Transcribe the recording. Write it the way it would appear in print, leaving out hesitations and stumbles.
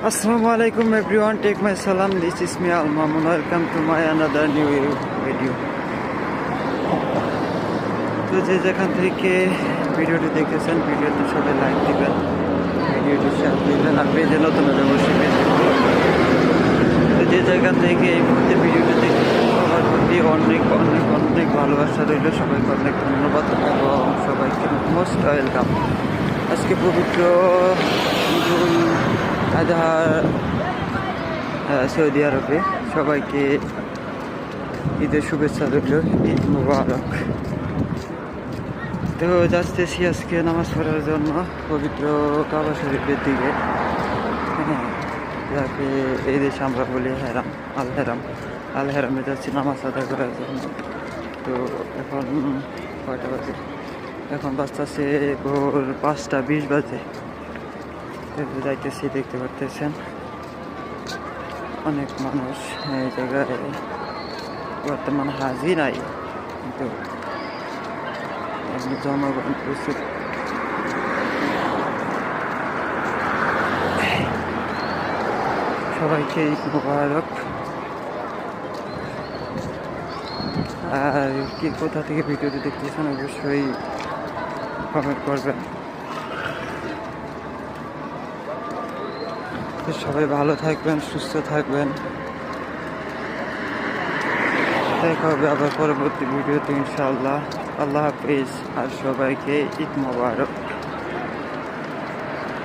Assalamu alaikum everyone, take my salam. This is me Al Mamun. Welcome to my another new video. তো যে যেখান থেকে ভিডিওটি দেখতেছেন ভিডিওটি সবাই লাইক দিবেন, ভিডিওটি শেয়ার দিবেন, আর পেজে নতুন হলে অবশ্যই পেজে ফলো করবেন। তো যে জায়গা থেকে এই মুহূর্তে ভিডিওটি দেখতেছেন সবার প্রতি অনেক অনেক অনেক ভালোবাসা রইল, সবাইকে অনেক ধন্যবাদ এবং সবাইকে মোস্ট ওয়েলকাম। আজকে পবিত্র ঈদুল আজহা সৌদি আরবে সবাইকে ঈদের শুভেচ্ছা রইল, ঈদ মুবারক। তো যাচ্তেছি আজকে নামাজ পড়ার জন্য পবিত্র কাবা শরীফের দিকে, যাকে এই দেশে আমরা বলি হেরাম, আল হেরামে যাচ্ছি নামাজ আদায় করার জন্য। তো এখন কয়টা বাজে? এখন বাজতেছে ভোর 5:20 বাজে। যাইতেছি, দেখতে পারতেছেন অনেক মানুষ এই জায়গায় বর্তমান হাজির নাই, কিন্তু জনগণ প্রচুর। সবাইকে ঈদ মুবারক। আর কি কোথা থেকে ভিডিওটি দেখতেছেন অবশ্যই কমেন্ট করবেন। সবাই ভালো থাকবেন, সুস্থ থাকবেন। দেখা হবে আবার পরবর্তী ভিডিওতে ইনশাআল্লাহ। আল্লাহ হাফিজ আর সবাইকে ঈদ মুবারক।